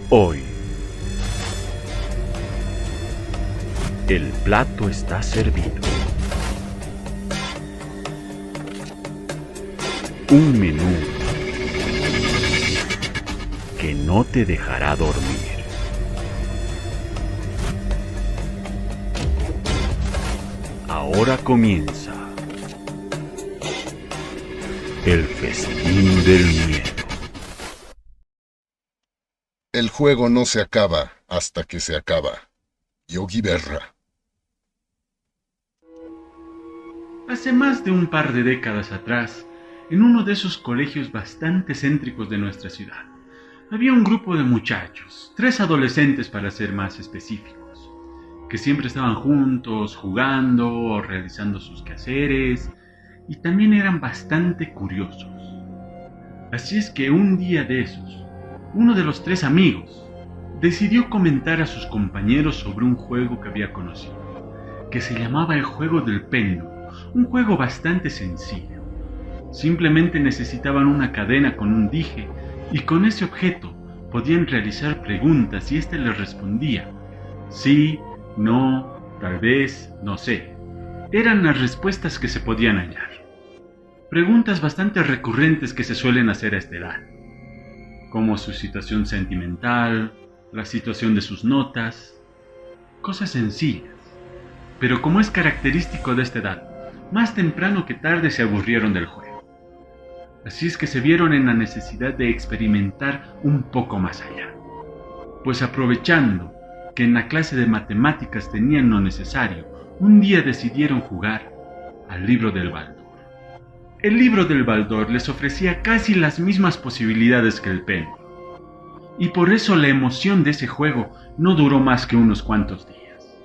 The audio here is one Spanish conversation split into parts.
Hoy, el plato está servido. Un menú que no te dejará dormir. Ahora comienza el festín del miedo. El juego no se acaba hasta que se acaba. Yogi Berra. Hace más de un par de décadas atrás, en uno de esos colegios bastante céntricos de nuestra ciudad, había un grupo de muchachos, 3 adolescentes para ser más específicos, que siempre estaban juntos, jugando o realizando sus quehaceres, y también eran bastante curiosos. Así es que un día de esos, uno de los 3 amigos decidió comentar a sus compañeros sobre un juego que había conocido, que se llamaba el juego del péndulo, un juego bastante sencillo. Simplemente necesitaban una cadena con un dije y con ese objeto podían realizar preguntas y éste les respondía sí, no, tal vez, no sé. Eran las respuestas que se podían hallar. Preguntas bastante recurrentes que se suelen hacer a esta edad, como su situación sentimental, la situación de sus notas, cosas sencillas. Pero como es característico de esta edad, más temprano que tarde se aburrieron del juego. Así es que se vieron en la necesidad de experimentar un poco más allá. Pues aprovechando que en la clase de matemáticas tenían lo necesario, un día decidieron jugar al libro del Baldor. El libro del Baldor les ofrecía casi las mismas posibilidades que el péndulo, y por eso la emoción de ese juego no duró más que unos cuantos días.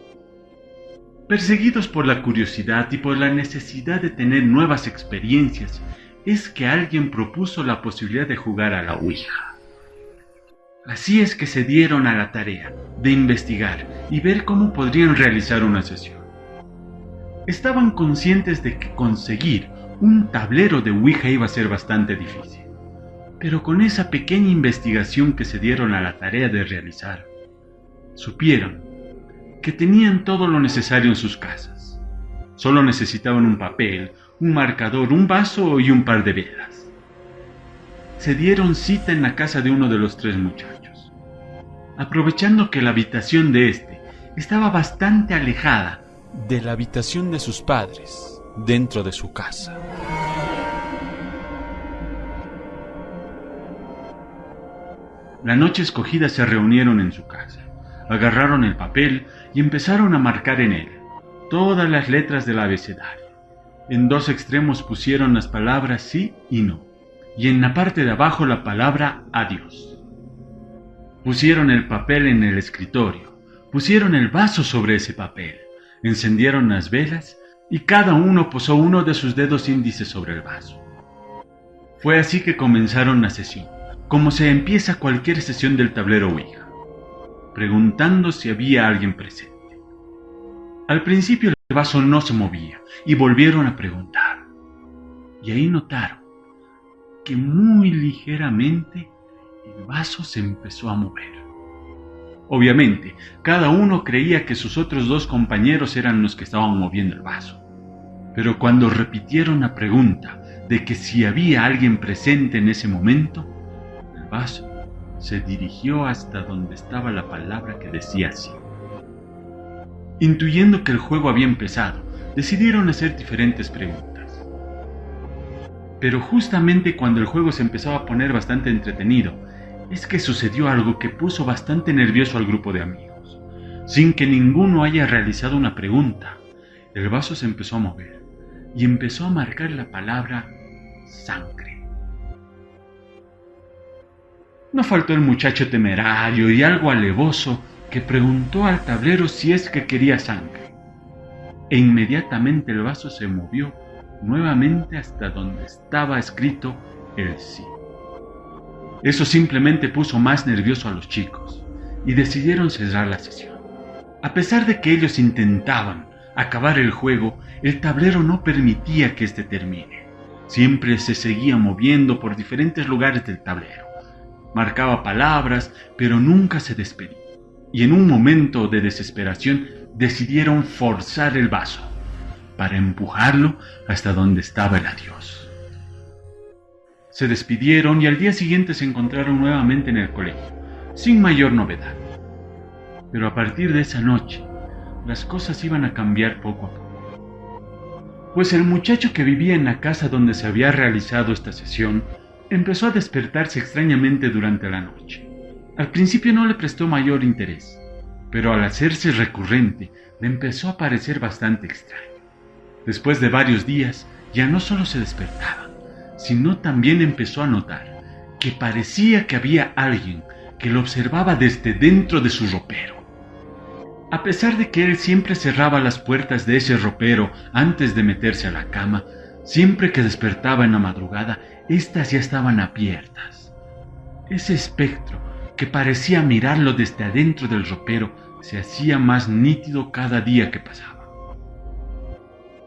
Perseguidos por la curiosidad y por la necesidad de tener nuevas experiencias, es que alguien propuso la posibilidad de jugar a la Ouija. Así es que se dieron a la tarea de investigar y ver cómo podrían realizar una sesión. Estaban conscientes de que conseguir un tablero de Ouija iba a ser bastante difícil, pero con esa pequeña investigación que se dieron a la tarea de realizar, supieron que tenían todo lo necesario en sus casas. Solo necesitaban un papel, un marcador, un vaso y un par de velas. Se dieron cita en la casa de uno de los 3 muchachos, aprovechando que la habitación de este estaba bastante alejada de la habitación de sus padres, dentro de su casa. La noche escogida se reunieron en su casa, agarraron el papel y empezaron a marcar en él todas las letras del abecedario. En 2 extremos pusieron las palabras sí y no, y en la parte de abajo la palabra adiós. Pusieron el papel en el escritorio, pusieron el vaso sobre ese papel, encendieron las velas y cada uno posó uno de sus dedos índices sobre el vaso. Fue así que comenzaron la sesión, como se empieza cualquier sesión del tablero Ouija, preguntando si había alguien presente. Al principio el vaso no se movía y volvieron a preguntar, y ahí notaron que muy ligeramente el vaso se empezó a mover. Obviamente, cada uno creía que sus otros 2 compañeros eran los que estaban moviendo el vaso. Pero cuando repitieron la pregunta de que si había alguien presente en ese momento, el vaso se dirigió hasta donde estaba la palabra que decía sí. Intuyendo que el juego había empezado, decidieron hacer diferentes preguntas. Pero justamente cuando el juego se empezaba a poner bastante entretenido, es que sucedió algo que puso bastante nervioso al grupo de amigos. Sin que ninguno haya realizado una pregunta, el vaso se empezó a mover y empezó a marcar la palabra sangre. No faltó el muchacho temerario y algo alevoso que preguntó al tablero si es que quería sangre. E inmediatamente el vaso se movió nuevamente hasta donde estaba escrito el sí. Eso simplemente puso más nervioso a los chicos y decidieron cerrar la sesión. A pesar de que ellos intentaban acabar el juego, el tablero no permitía que éste termine. Siempre se seguía moviendo por diferentes lugares del tablero, marcaba palabras, pero nunca se despedía. Y en un momento de desesperación decidieron forzar el vaso para empujarlo hasta donde estaba el adiós. Se despidieron y al día siguiente se encontraron nuevamente en el colegio, sin mayor novedad. Pero a partir de esa noche, las cosas iban a cambiar poco a poco. Pues el muchacho que vivía en la casa donde se había realizado esta sesión empezó a despertarse extrañamente durante la noche. Al principio no le prestó mayor interés, pero al hacerse recurrente le empezó a parecer bastante extraño. Después de varios días, ya no solo se despertaba, sino también empezó a notar que parecía que había alguien que lo observaba desde dentro de su ropero. A pesar de que él siempre cerraba las puertas de ese ropero antes de meterse a la cama, siempre que despertaba en la madrugada, éstas ya estaban abiertas. Ese espectro, que parecía mirarlo desde adentro del ropero, se hacía más nítido cada día que pasaba.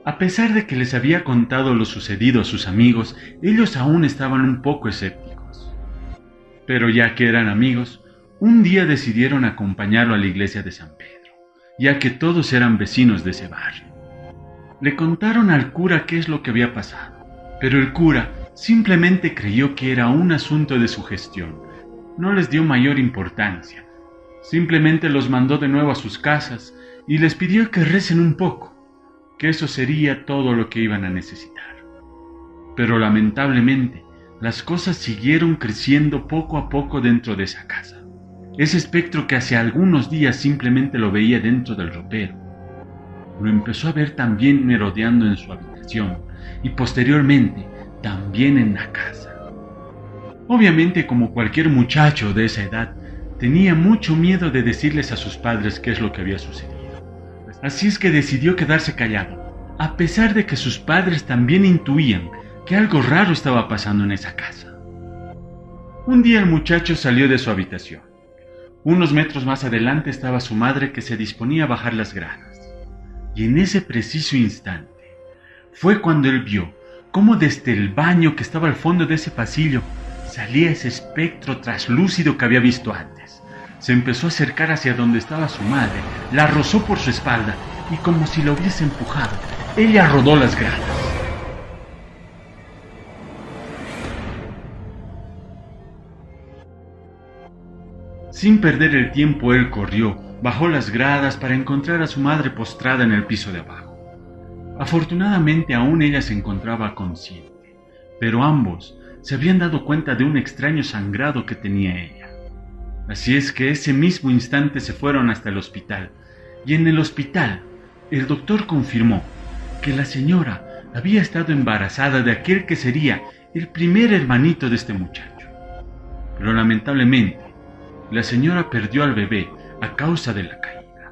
A pesar de que les había contado lo sucedido a sus amigos, ellos aún estaban un poco escépticos. Pero ya que eran amigos, un día decidieron acompañarlo a la iglesia de San Pedro, ya que todos eran vecinos de ese barrio. Le contaron al cura qué es lo que había pasado, pero el cura simplemente creyó que era un asunto de sugestión. No les dio mayor importancia. Simplemente los mandó de nuevo a sus casas y les pidió que recen un poco, que eso sería todo lo que iban a necesitar. Pero lamentablemente, las cosas siguieron creciendo poco a poco dentro de esa casa. Ese espectro que hace algunos días simplemente lo veía dentro del ropero, lo empezó a ver también merodeando en su habitación y posteriormente también en la casa. Obviamente, como cualquier muchacho de esa edad, tenía mucho miedo de decirles a sus padres qué es lo que había sucedido. Así es que decidió quedarse callado, a pesar de que sus padres también intuían que algo raro estaba pasando en esa casa. Un día el muchacho salió de su habitación. Unos metros más adelante estaba su madre, que se disponía a bajar las gradas. Y en ese preciso instante fue cuando él vio cómo desde el baño que estaba al fondo de ese pasillo salía ese espectro traslúcido que había visto antes. Se empezó a acercar hacia donde estaba su madre, la rozó por su espalda y, como si la hubiese empujado, ella rodó las gradas. Sin perder el tiempo, él corrió, bajó las gradas para encontrar a su madre postrada en el piso de abajo. Afortunadamente aún ella se encontraba consciente, pero ambos se habían dado cuenta de un extraño sangrado que tenía ella. Así es que ese mismo instante se fueron hasta el hospital, y en el hospital el doctor confirmó que la señora había estado embarazada de aquel que sería el primer hermanito de este muchacho. Pero lamentablemente, la señora perdió al bebé a causa de la caída.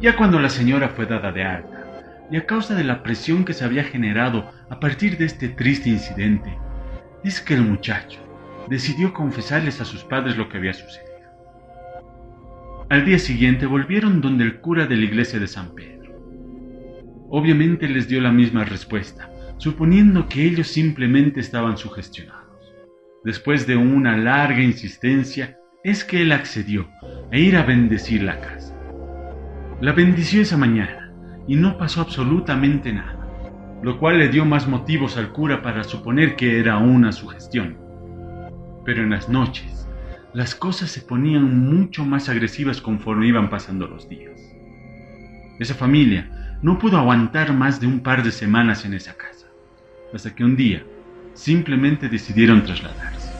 Ya cuando la señora fue dada de alta, y a causa de la presión que se había generado a partir de este triste incidente, es que el muchacho decidió confesarles a sus padres lo que había sucedido. Al día siguiente volvieron donde el cura de la iglesia de San Pedro. Obviamente les dio la misma respuesta, suponiendo que ellos simplemente estaban sugestionados. Después de una larga insistencia, es que él accedió a ir a bendecir la casa. La bendició esa mañana y no pasó absolutamente nada, lo cual le dio más motivos al cura para suponer que era una sugestión. Pero en las noches, las cosas se ponían mucho más agresivas conforme iban pasando los días. Esa familia no pudo aguantar más de un par de semanas en esa casa, hasta que un día simplemente decidieron trasladarse.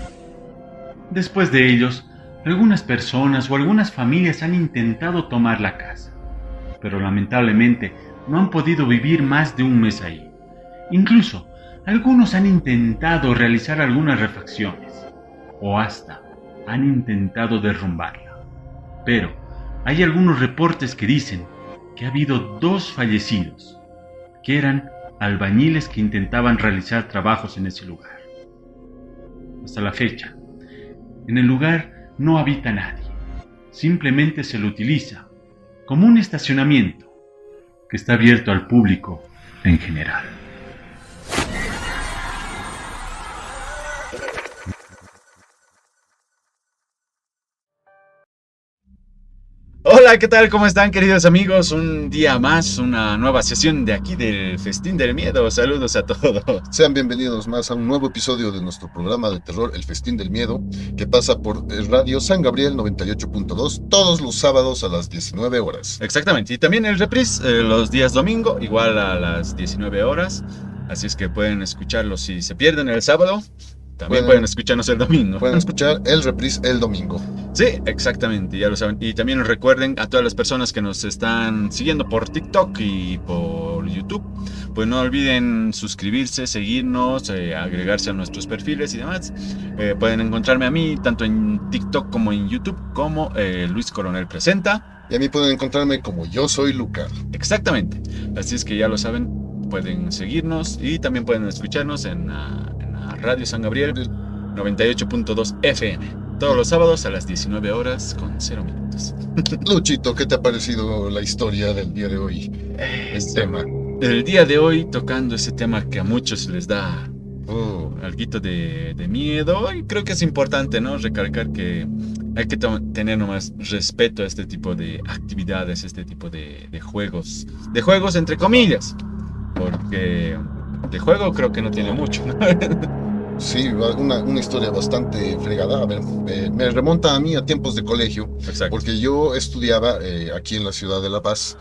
Después de ellos, algunas personas o algunas familias han intentado tomar la casa, pero lamentablemente no han podido vivir más de un mes ahí. Incluso, algunos han intentado realizar algunas refacciones, o hasta han intentado derrumbarla. Pero hay algunos reportes que dicen que ha habido 2 fallecidos, que eran albañiles que intentaban realizar trabajos en ese lugar. Hasta la fecha, en el lugar no habita nadie, simplemente se lo utiliza como un estacionamiento que está abierto al público en general. Hola, ¿qué tal? ¿Cómo están, queridos amigos? Un día más, una nueva sesión de aquí del Festín del Miedo. Saludos a todos. Sean bienvenidos más a un nuevo episodio de nuestro programa de terror, El Festín del Miedo, que pasa por Radio San Gabriel 98.2 todos los sábados a las 19 horas. Exactamente, y también el reprise los días domingo, igual a las 19 horas. Así es que pueden escucharlo si se pierden el sábado. También pueden escucharnos el domingo. Pueden escuchar el reprise el domingo. Sí, exactamente, ya lo saben. Y también recuerden a todas las personas que nos están siguiendo por TikTok y por YouTube, pues no olviden suscribirse, seguirnos, agregarse a nuestros perfiles y demás. Pueden encontrarme a mí tanto en TikTok como en YouTube como Luis Coronel Presenta. Y a mí pueden encontrarme como Yo Soy Lucar. Exactamente, así es que ya lo saben, pueden seguirnos y también pueden escucharnos en Radio San Gabriel 98.2 FM. Todos los sábados a las 19 horas con 0 minutos. Luchito, ¿qué te ha parecido la historia del día de hoy? El tema. El día de hoy tocando ese tema que a muchos les da alguito de miedo, y creo que es importante, ¿no? Recalcar que hay que tener nomás respeto a este tipo de actividades, este tipo de juegos. De juegos entre comillas, porque de juego creo que no tiene mucho, ¿no? Sí, una historia bastante fregada. A ver, me remonta a mí a tiempos de colegio. Exacto. Porque yo estudiaba aquí en la ciudad de La Paz.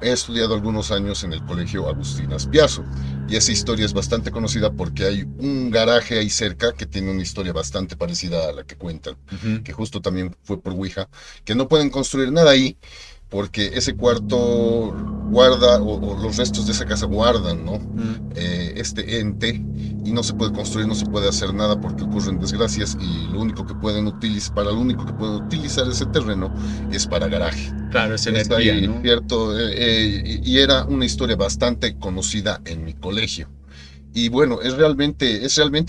He estudiado algunos años en el colegio Agustín Aspiazo. Y esa historia es bastante conocida porque hay un garaje ahí cerca que tiene una historia bastante parecida a la que cuentan. Que justo también fue por Ouija. Que no pueden construir nada ahí porque ese cuarto guarda, o los restos de esa casa guardan, ¿no? Este ente, y no se puede construir, no se puede hacer nada porque ocurren desgracias, y lo único que pueden utilizar, para lo único que pueden utilizar ese terreno es para garaje. Claro, es Está energía, ahí, ¿no? ¿cierto? Y era una historia bastante conocida en mi colegio. Y bueno, es realmente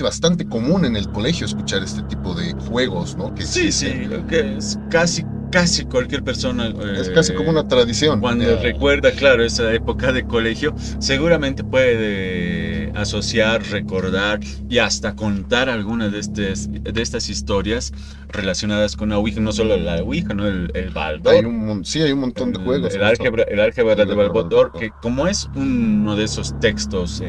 bastante común en el colegio escuchar este tipo de juegos, ¿no? Que Sí, existen. lo que es casi cualquier persona. Es casi como una tradición. Cuando recuerda, claro, esa época de colegio, seguramente puede asociar, recordar y hasta contar algunas de estas historias relacionadas con la Ouija, no solo la Ouija, ¿no? El Baldor. Hay un montón de juegos. El álgebra de Baldor, que como es uno de esos textos,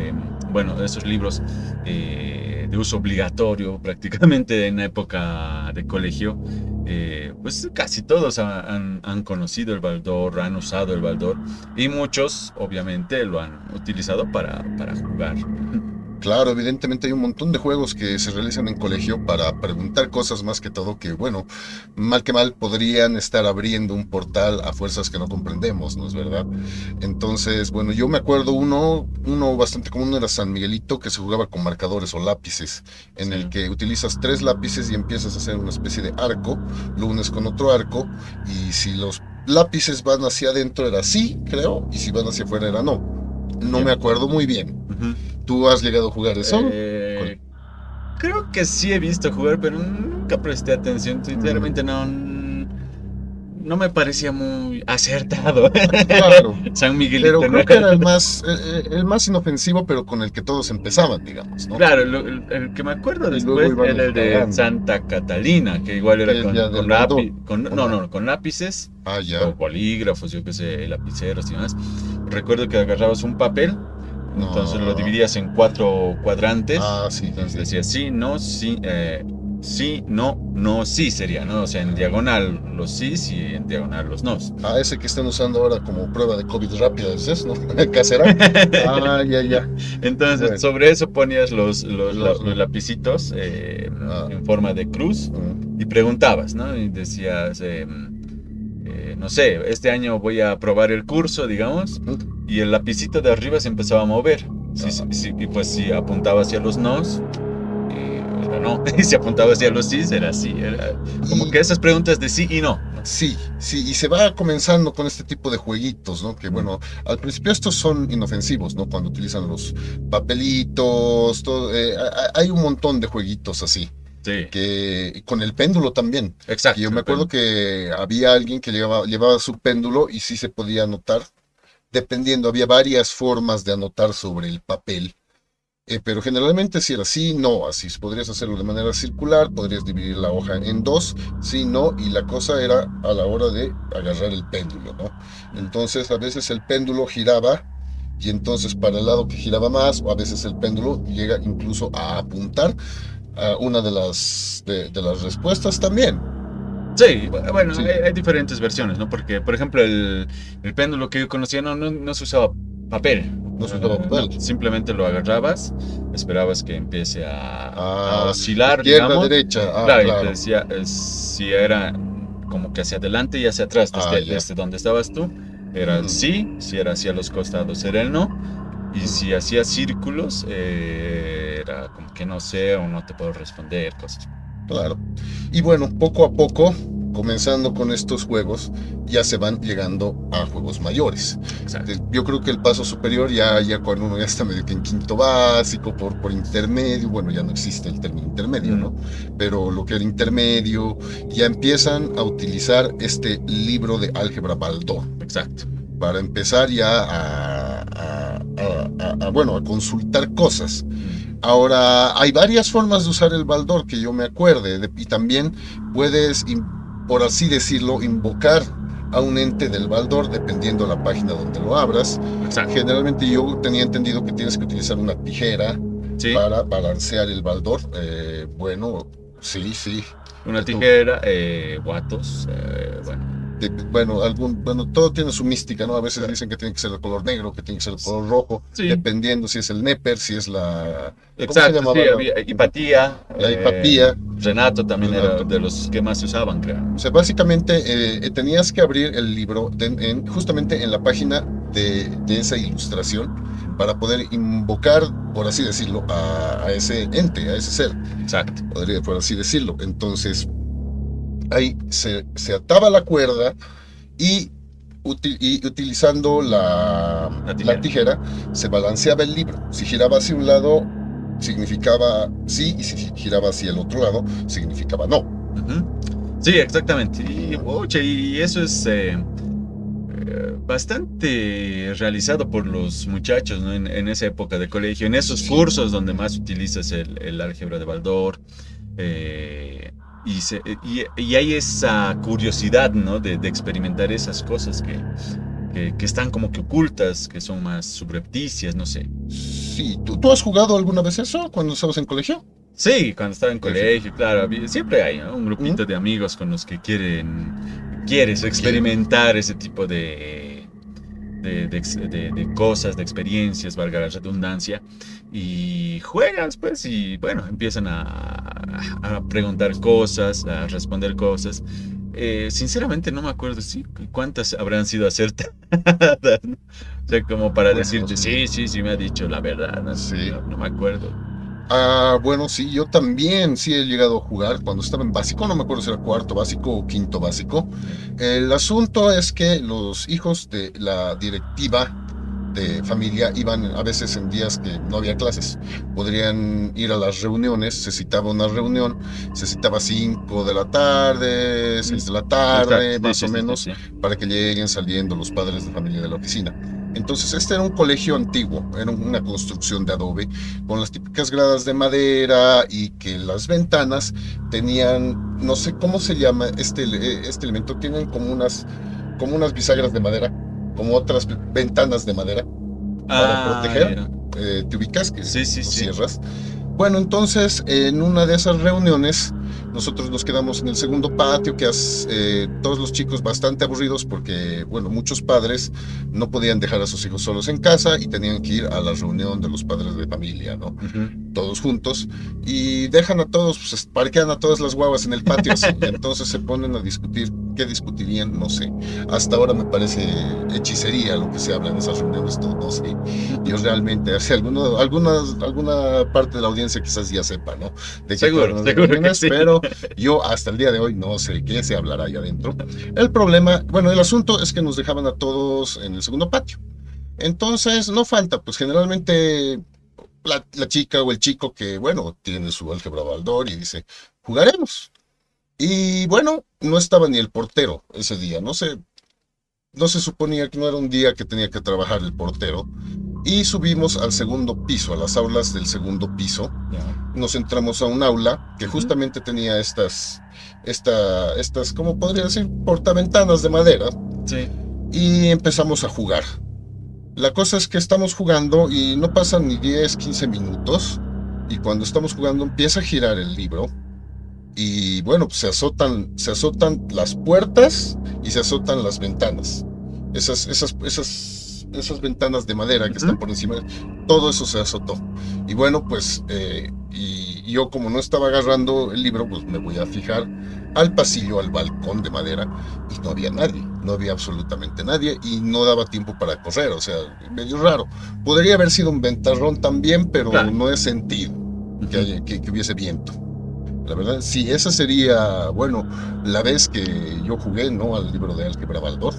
bueno, de esos libros de uso obligatorio prácticamente en la época de colegio, pues casi todos han conocido el Baldor, han usado el Baldor, y muchos obviamente lo han utilizado para jugar. Claro, evidentemente hay un montón de juegos que se realizan en colegio para preguntar cosas, más que todo, que bueno, mal que mal podrían estar abriendo un portal a fuerzas que no comprendemos, ¿no es verdad? Entonces, bueno, yo me acuerdo uno bastante común era San Miguelito, que se jugaba con marcadores o lápices, en el que utilizas 3 lápices y empiezas a hacer una especie de arco, lo unes con otro arco, y si los lápices van hacia adentro era sí, creo, y si van hacia afuera era no. No me acuerdo muy bien. ¿Tú has llegado a jugar eso? Creo que sí he visto jugar, pero nunca presté atención. Sinceramente no me parecía muy acertado. Claro. San Miguelito. Pero creo que era el más inofensivo, pero con el que todos empezaban, digamos, ¿no? Claro, el que me acuerdo Y después luego iban era el de escalando. Santa Catalina, que igual era El día del con lápices, Ah, ya. o bolígrafos, yo qué sé, lapiceros y demás. Recuerdo que agarrabas un papel, No. entonces lo dividías en 4 cuadrantes. Ah, sí. Entonces decía sí, no, sí, sí, no, no, sí sería, ¿no? O sea, en diagonal los sís y en diagonal los nos. Ah, ese que están usando ahora como prueba de COVID rápida, ¿es eso, no? Casera. Ah, ya. Entonces, Bueno. sobre eso ponías los lapicitos en forma de cruz y preguntabas, ¿no? Y decías, no sé, este año voy a probar el curso, digamos, y el lapicito de arriba se empezaba a mover. Y pues si apuntaba hacia los nos, era no. Y si apuntaba hacia los sí, era sí. Era como que esas preguntas de sí y no. Sí, y se va comenzando con este tipo de jueguitos, ¿no? Que bueno, al principio estos son inofensivos, ¿no? Cuando utilizan los papelitos, todo, hay un montón de jueguitos así. Sí. Que con el péndulo también. Exacto. Y yo me acuerdo que había alguien que llevaba su péndulo y sí se podía anotar. Dependiendo, había varias formas de anotar sobre el papel. Pero generalmente si era así, no, así podrías hacerlo de manera circular, podrías dividir la hoja en dos, sí, no, y la cosa era a la hora de agarrar el péndulo, ¿no? Entonces a veces el péndulo giraba y entonces para el lado que giraba más, o a veces el péndulo llega incluso a apuntar a una de las respuestas también. Sí, bueno, Sí, hay diferentes versiones, ¿no? Porque, por ejemplo, el péndulo que yo conocía no se usaba papel. no se usaba No, papel. simplemente lo agarrabas, esperabas que empiece a Ah, oscilar, izquierda, digamos. derecha, ah, Claro, y te claro. decía si era como que hacia adelante y hacia atrás, Ah, ya. desde donde estabas tú, era el Mm, sí, si era hacia los costados era el no, y mm. si hacía círculos, era como que no sé o no te puedo responder, cosas. Claro. Y bueno, poco a poco, comenzando con estos juegos, ya se van llegando a juegos mayores. Exacto. Yo creo que el paso superior ya cuando uno ya está medio que en quinto básico, por intermedio, bueno, ya no existe el término intermedio, ¿no? Pero lo que era intermedio, ya empiezan a utilizar este libro de álgebra Baldor Exacto. para empezar ya bueno, a consultar cosas. Ahora, hay varias formas de usar el Baldor que yo me acuerde, y también puedes, por así decirlo, invocar a un ente del Baldor dependiendo la página donde lo abras. Exacto. Generalmente yo tenía entendido que tienes que utilizar una tijera Sí. para balancear el Baldor. Bueno, sí, sí. Una tijera, guatos, bueno. Bueno, todo tiene su mística, ¿no? A veces dicen que tiene que ser el color negro, que tiene que ser el color rojo, Sí. dependiendo si es el Neper, si es la... ¿Cómo se Exacto, llamaba? sí, había hipatía. La hipatía. Renato también era Renato. de los que más se usaban, creo. O sea, básicamente tenías que abrir el libro justamente en la página de esa ilustración para poder invocar, por así decirlo, a ese ente, a ese ser, Exacto. por así decirlo. Entonces, ahí se ataba la cuerda y, utilizando la tijera se balanceaba el libro. Si giraba hacia un lado, significaba sí, y si giraba hacia el otro lado, significaba no. Sí, exactamente. Y eso es bastante realizado por los muchachos, ¿no? En esa época de colegio, en esos cursos donde más utilizas el álgebra de Baldor. Y hay esa curiosidad, ¿no? de experimentar esas cosas que están como que ocultas, que son más subrepticias, no sé. Sí, ¿tú has jugado alguna vez eso cuando estabas en colegio? Sí, cuando estaba en colegio, claro, siempre hay, ¿no? Un grupito ¿Mm? de amigos con los que quieres experimentar ese tipo de cosas, de experiencias, valga la redundancia, y juegas, pues, y bueno, empiezan a preguntar cosas, a responder cosas. Sinceramente no me acuerdo cuántas habrán sido acertadas, ¿no? O sea, como para Bueno, decirte, sí, me ha dicho la verdad, ¿no? Sí. No me acuerdo. Bueno, sí, yo también sí he llegado a jugar cuando estaba en básico, no me acuerdo si era cuarto básico o quinto básico. El asunto es que los hijos de la directiva de familia iban a veces en días que no había clases. Podrían ir a las reuniones, se citaba una reunión, se citaba 5 de la tarde, 6 de la tarde, Exacto, más sí, o sí, sí, menos, sí. para que lleguen saliendo los padres de familia de la oficina. Entonces, este era un colegio antiguo, era una construcción de adobe, con las típicas gradas de madera y que las ventanas tenían, no sé cómo se llama este elemento, tienen como unas bisagras de madera, como otras ventanas de madera para proteger. Ya. ¿Te ubicas? Que Sí, sí, lo sí. cierras. Bueno, entonces en una de esas reuniones nosotros nos quedamos en el segundo patio, todos los chicos bastante aburridos porque, bueno, muchos padres no podían dejar a sus hijos solos en casa y tenían que ir a la reunión de los padres de familia, ¿no? Todos juntos, y dejan a todos, pues parquean a todas las guaguas en el patio, así. Entonces se ponen a discutir. ¿Qué discutirían? No sé. Hasta ahora me parece hechicería lo que se habla en esas reuniones, no sé. Yo realmente, alguna parte de la audiencia quizás ya sepa, ¿no? De qué Seguro las que reuniones, sí. pero yo hasta el día de hoy no sé qué se hablará ahí adentro. El problema, bueno, el asunto es que nos dejaban a todos en el segundo patio. Entonces, no falta, pues generalmente la chica o el chico que, bueno, tiene su álgebra Baldor y dice, jugaremos. Y bueno, no estaba ni el portero ese día, no se suponía que no era un día que tenía que trabajar el portero. y subimos al segundo piso, a las aulas del segundo piso. Nos entramos a un aula que justamente tenía estas, ¿cómo podría decir? Portaventanas de madera. Sí. Y empezamos a jugar. La cosa es que estamos jugando y no pasan ni 10, 15 minutos. Y cuando estamos jugando empieza a girar el libro. Y bueno, pues se azotan las puertas y se azotan las ventanas. Esas ventanas de madera que están por encima, todo eso se azotó. Y bueno, pues, y yo como no estaba agarrando el libro, pues me voy a fijar al pasillo, al balcón de madera, y no había nadie, no había absolutamente nadie, y no daba tiempo para correr, o sea, medio raro. Podría haber sido un ventarrón también, pero claro, no he sentido que hubiese viento. La verdad, sí, esa sería, bueno, la vez que yo jugué, ¿no?, al libro de Álgebra Baldor.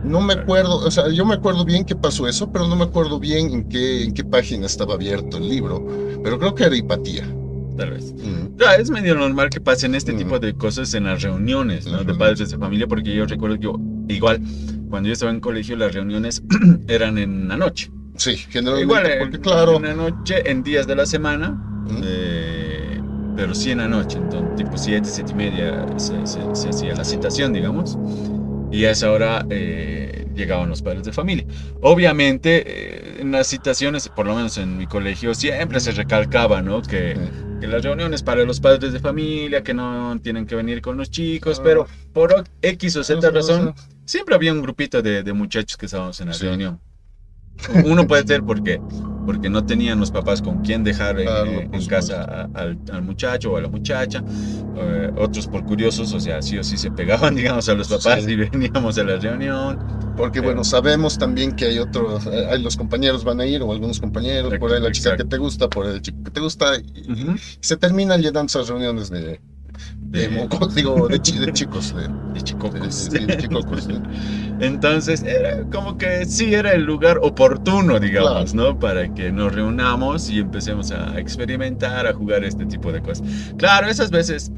No me acuerdo, o sea, yo me acuerdo bien que pasó eso, pero no me acuerdo bien en qué página estaba abierto el libro. Pero creo que era Hipatía. Tal vez. Es medio normal que pasen este tipo de cosas en las reuniones, ¿no?, de padres de familia, porque yo recuerdo que igual, cuando yo estaba en colegio, las reuniones eran en la noche. Sí, generalmente, igual, porque claro, en la noche, en días de la semana, pero sí en la noche, entonces tipo 7, 7 y media se hacía la citación, digamos. Y a esa hora llegaban los padres de familia. Obviamente, en las citaciones, por lo menos en mi colegio, siempre se recalcaba, ¿no?, que las reuniones para los padres de familia, que no tienen que venir con los chicos, pero por X o Z razón, siempre había un grupito de muchachos que estábamos en la reunión. Uno puede ser porque no tenían los papás con quién dejar en casa al muchacho o a la muchacha, otros por curiosos, o sea, sí o sí se pegaban, digamos, a los papás y veníamos a la reunión. Porque bueno, sabemos también que hay los compañeros van a ir, o algunos compañeros, por ahí la chica que te gusta, por ahí el chico que te gusta, y se terminan llenando esas reuniones de chicos. De chicocos. Entonces, era como que sí era el lugar oportuno, digamos, claro, ¿no?, para que nos reunamos y empecemos a experimentar, a jugar este tipo de cosas. Claro, esas veces,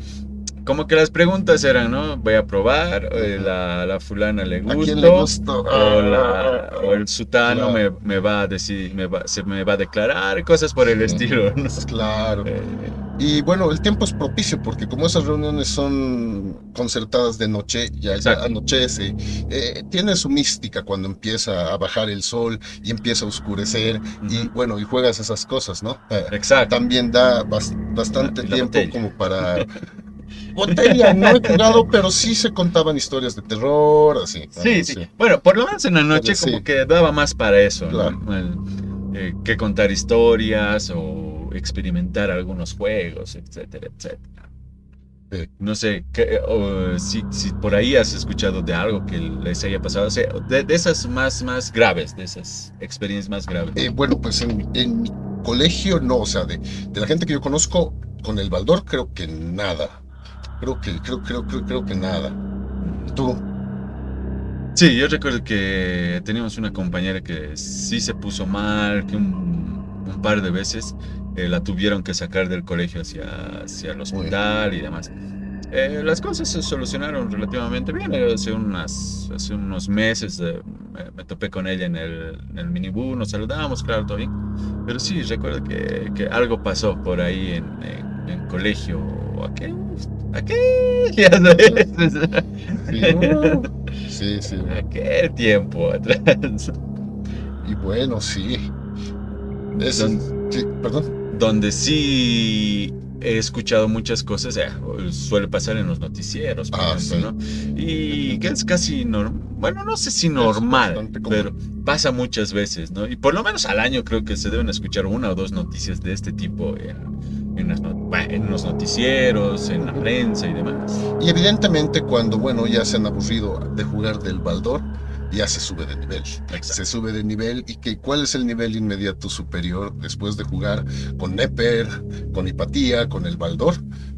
como que las preguntas eran, ¿no?, voy a probar, la fulana le gustó, ¿a quién le gustó? O el sutano, claro, me va a decir, se me va a declarar, cosas por el estilo, ¿no? Claro. Y bueno, el tiempo es propicio porque como esas reuniones son concertadas de noche, ya anochece, tiene su mística cuando empieza a bajar el sol y empieza a oscurecer, y bueno, y juegas esas cosas, ¿no? Exacto. También da bastante tiempo como para... Botella, no he jugado, pero sí se contaban historias de terror, así. Sí. Bueno, por lo menos en la noche como que daba más para eso, claro, ¿no? Que contar historias o experimentar algunos juegos, etcétera, etcétera. No sé, si por ahí has escuchado de algo que les haya pasado, o sea, de esas más graves, de esas experiencias más graves. Bueno, pues en mi colegio no, o sea, de la gente que yo conozco, con el Baldor creo que nada. Creo que nada. ¿Tú? Sí, yo recuerdo que teníamos una compañera que sí se puso mal, que un par de veces la tuvieron que sacar del colegio hacia el hospital y demás. Las cosas se solucionaron relativamente bien. Hace unos meses me topé con ella en el minibús, nos saludamos, claro, todo bien. Pero sí, recuerdo que algo pasó por ahí en colegio. Aquellas veces. Sí. Aquel tiempo atrás. Y bueno, sí. Perdón. Donde sí he escuchado muchas cosas, suele pasar en los noticieros, por ejemplo, ¿no? Y que es casi normal, bueno, no sé si normal, pero pasa muchas veces, ¿no? Y por lo menos al año creo que se deben escuchar 1 o 2 noticias de este tipo en los noticieros, en la prensa y demás. Y evidentemente cuando, bueno, ya se han aburrido de jugar del Baldor, ya se sube de nivel. Exacto. Se sube de nivel. ¿Y cuál es el nivel inmediato superior después de jugar con Neper, con Hipatía, con el Baldor?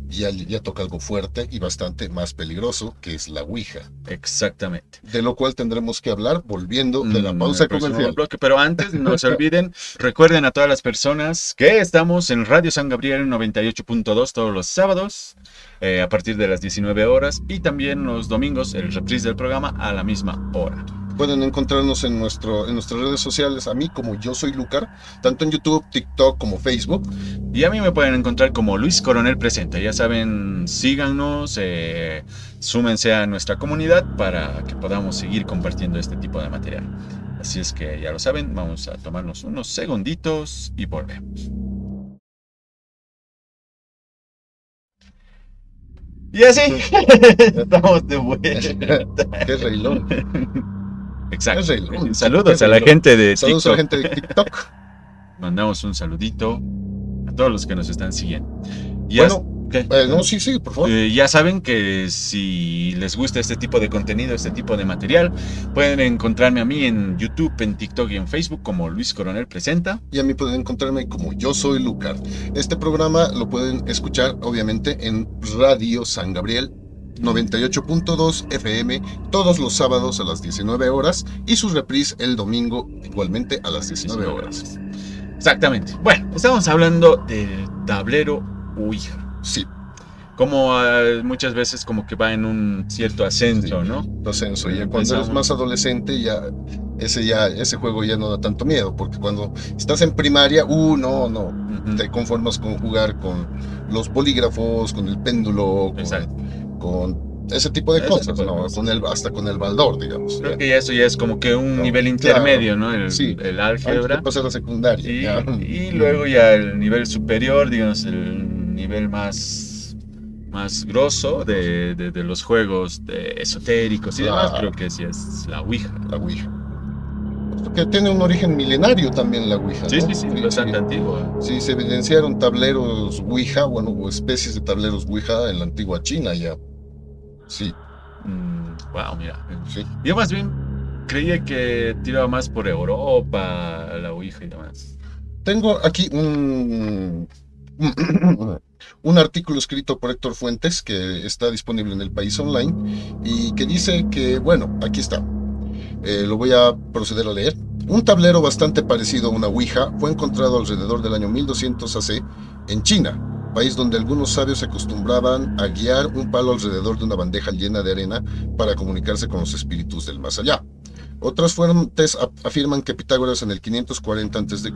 Ya toca algo fuerte y bastante más peligroso, que es la Ouija. Exactamente. De lo cual tendremos que hablar volviendo de la pausa comercial. Pero antes, no se olviden, recuerden a todas las personas que estamos en Radio San Gabriel 98.2 todos los sábados a partir de las 19 horas y también los domingos, el reprise del programa a la misma hora. Pueden encontrarnos en nuestras redes sociales, a mí como Yo Soy Lucar, tanto en YouTube, TikTok como Facebook. Y a mí me pueden encontrar como Luis Coronel Presenta. Ya saben, síganos, súmense a nuestra comunidad para que podamos seguir compartiendo este tipo de material. Así es que ya lo saben, vamos a tomarnos unos segunditos y volvemos. Y así, estamos de vuelta. Qué reilón. Exacto. Qué reilón. Saludos Qué a la reilón. gente de Saludos TikTok. a la gente de TikTok. Mandamos un saludito a todos los que nos están siguiendo. Y Bueno, ¿qué? no, sí, por favor. Ya saben que si les gusta este tipo de contenido, este tipo de material, pueden encontrarme a mí en YouTube, en TikTok y en Facebook como Luis Coronel Presenta. Y a mí pueden encontrarme como Yo Soy Lucar. Este programa lo pueden escuchar, obviamente, en Radio San Gabriel 98.2 FM todos los sábados a las 19 horas y su reprise el domingo igualmente a las 19 horas. Exactamente. Bueno, estamos hablando del tablero Ouija. Sí, Como muchas veces como que va en un cierto ascenso, Sí. ¿no? ascenso. Ya cuando Empezamos. eres más adolescente, ese juego ya no da tanto miedo, porque cuando estás en primaria, no, Ujú. te conformas con jugar con los bolígrafos, con el péndulo, Exacto. con ese tipo de Ese cosas, tipo de ¿no? cosas. Hasta con el baldor, digamos. Creo que ya eso ya es como que un No, nivel claro. intermedio, ¿no? El Sí. el Antes de álgebra. pasar a la secundaria. Y, ya. y luego ya el nivel superior, digamos, el nivel más grosso de los juegos esotéricos y demás, Claro. creo que sí es la Ouija. La Ouija. Que tiene un origen milenario también la Ouija, Sí, ¿no? sí, bastante antiguo. Sí, se evidenciaron tableros Ouija, bueno, o especies de tableros Ouija en la antigua China ya. Sí, Wow, mira. sí. Yo más bien creía que tiraba más por Europa, la Ouija y demás. Tengo aquí un artículo escrito por Héctor Fuentes que está disponible en El País Online y que dice que, bueno, aquí está. Lo voy a proceder a leer. Un tablero bastante parecido a una Ouija fue encontrado alrededor del año 1200 AC en China, país donde algunos sabios se acostumbraban a guiar un palo alrededor de una bandeja llena de arena para comunicarse con los espíritus del más allá. Otras fuentes afirman que Pitágoras en el 540 a.C.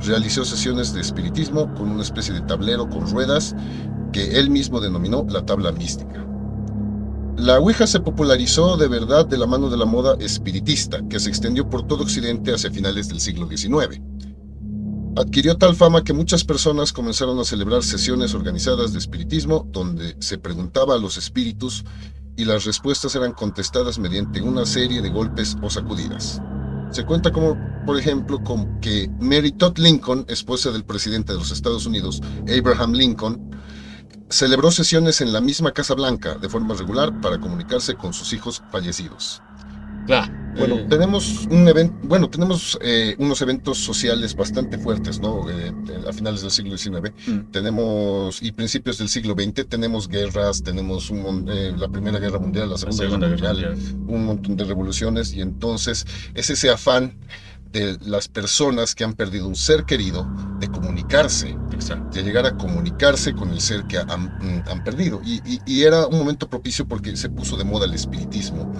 realizó sesiones de espiritismo con una especie de tablero con ruedas que él mismo denominó la tabla mística. La Ouija se popularizó de verdad de la mano de la moda espiritista, que se extendió por todo Occidente hacia finales del siglo XIX. Adquirió tal fama que muchas personas comenzaron a celebrar sesiones organizadas de espiritismo donde se preguntaba a los espíritus y las respuestas eran contestadas mediante una serie de golpes o sacudidas. Se cuenta como, por ejemplo, con que Mary Todd Lincoln, esposa del presidente de los Estados Unidos, Abraham Lincoln, celebró sesiones en la misma Casa Blanca de forma regular para comunicarse con sus hijos fallecidos. Claro. Bueno, tenemos unos eventos sociales bastante fuertes, ¿no? A finales del siglo XIX. Tenemos, y principios del siglo XX, tenemos guerras, tenemos la Primera Guerra Mundial, la Segunda Guerra Mundial, un montón de revoluciones, y entonces es ese afán de las personas que han perdido un ser querido de comunicarse, Exacto. de llegar a comunicarse con el ser que han perdido. Y era un momento propicio porque se puso de moda el espiritismo.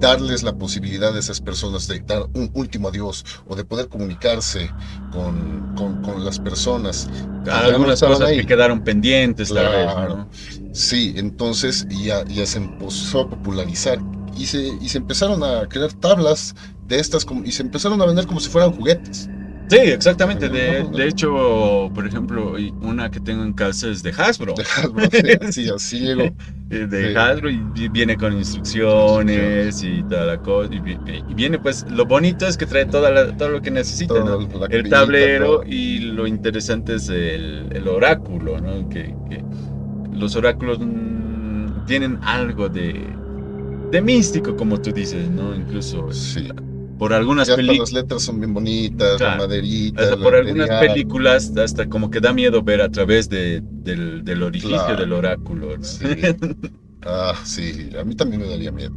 Darles la posibilidad a esas personas de dar un último adiós o de poder comunicarse con las personas. Algunas cosas que quedaron pendientes, tal vez, Claro. ¿no? Sí, entonces ya se empezó a popularizar y se empezaron a crear tablas de estas y se empezaron a vender como si fueran juguetes. Sí, exactamente. De hecho, por ejemplo, una que tengo en casa es de Hasbro. De Hasbro, sí, así llegó. De Sí. Hasbro y viene con instrucciones y toda la cosa. Y viene, pues, lo bonito es que trae todo lo que necesita, Todo, ¿no? la El carita, tablero, todo. y lo interesante es el oráculo, ¿no? Que los oráculos tienen algo de místico, como tú dices, ¿no? Incluso Sí. por algunas Ya hasta películas. las letras son bien bonitas, Claro. la maderita, Hasta la por algunas imperial. películas, hasta como que da miedo ver a través del orificio Claro. del oráculo, ¿no? Sí. Sí, a mí también me daría miedo.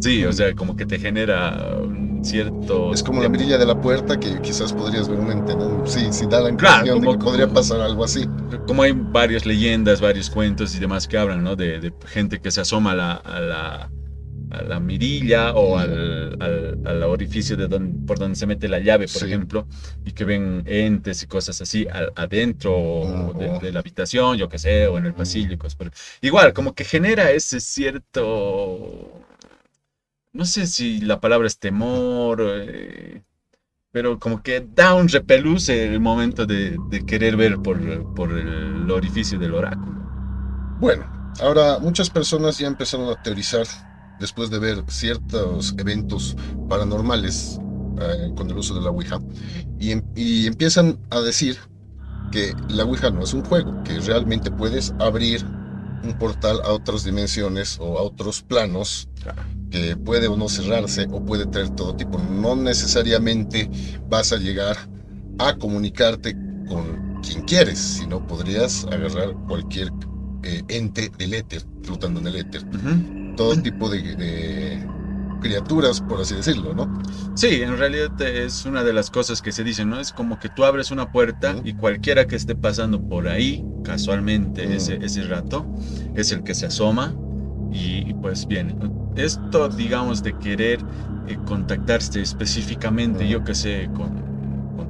Sí, o sea, como que te genera un cierto... Es como la mirilla de la puerta que quizás podrías ver un ente, ¿no? Sí, da la impresión Claro, de como- que podría pasar algo así. Como hay varias leyendas, varios cuentos y demás que hablan, ¿no? De gente que se asoma a la mirilla o al orificio por donde se mete la llave, por ejemplo, y que ven entes y cosas así adentro de la habitación, yo qué sé, o en el pasillo y cosas por... Igual, como que genera ese cierto... No sé si la palabra es temor, pero como que da un repelús el momento de querer ver por el orificio del oráculo. Bueno, ahora muchas personas ya empezaron a teorizar después de ver ciertos eventos paranormales con el uso de la Ouija y empiezan a decir que la Ouija no es un juego, que realmente puedes abrir un portal a otras dimensiones o a otros planos, que puede o no cerrarse o puede traer todo tipo. No necesariamente vas a llegar a comunicarte con quien quieres, sino podrías agarrar cualquier ente del éter, flotando en el éter. Todo tipo de criaturas, por así decirlo, ¿no? Sí, en realidad es una de las cosas que se dicen, ¿no? Es como que tú abres una puerta y cualquiera que esté pasando por ahí, casualmente ese rato, es el que se asoma y pues viene. Esto, digamos, de querer contactarse específicamente, yo qué sé, con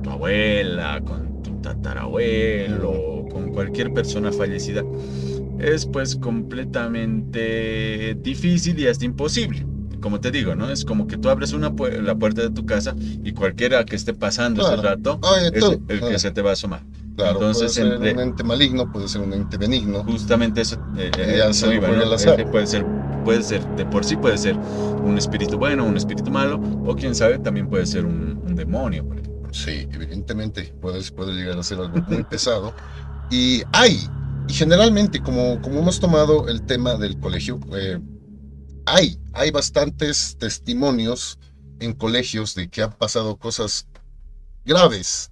tu abuela, con tu tatarabuelo, con cualquier persona fallecida, es pues completamente difícil y hasta imposible. Como te digo, ¿no? Es como que tú abres la puerta de tu casa y cualquiera que esté pasando ese rato es el que se te va a asomar. Claro, entonces, puede ser un ente maligno, puede ser un ente benigno. Justamente eso, eso iba, ¿no? Puede ser, de por sí puede ser un espíritu bueno, un espíritu malo, o quién sabe, también puede ser un demonio. Por ejemplo. Sí, evidentemente puede llegar a ser algo muy pesado. Y generalmente, como hemos tomado el tema del colegio, hay bastantes testimonios en colegios de que han pasado cosas graves.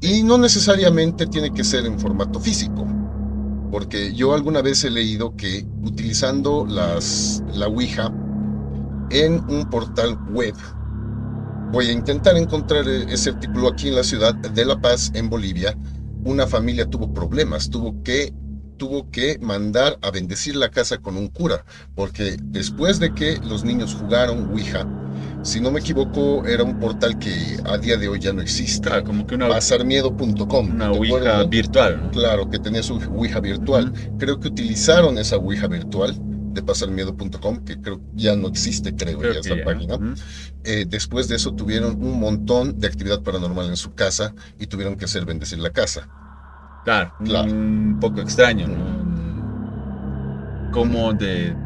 Y no necesariamente tiene que ser en formato físico, porque yo alguna vez he leído que utilizando la Ouija en un portal web, voy a intentar encontrar ese artículo aquí en la ciudad de La Paz, en Bolivia, una familia tuvo problemas, tuvo que mandar a bendecir la casa con un cura, porque después de que los niños jugaron Ouija, si no me equivoco, era un portal que a día de hoy ya no existe. Claro, como que pasarmiedo.com. Una Ouija virtual, ¿no? Claro, que tenía su Ouija virtual. Creo que utilizaron esa Ouija virtual de pasarmiedo.com, que creo ya no existe, creo ya esa página. Después de eso tuvieron un montón de actividad paranormal en su casa y tuvieron que hacer bendecir la casa. Claro. Un poco extraño, ¿no? Como de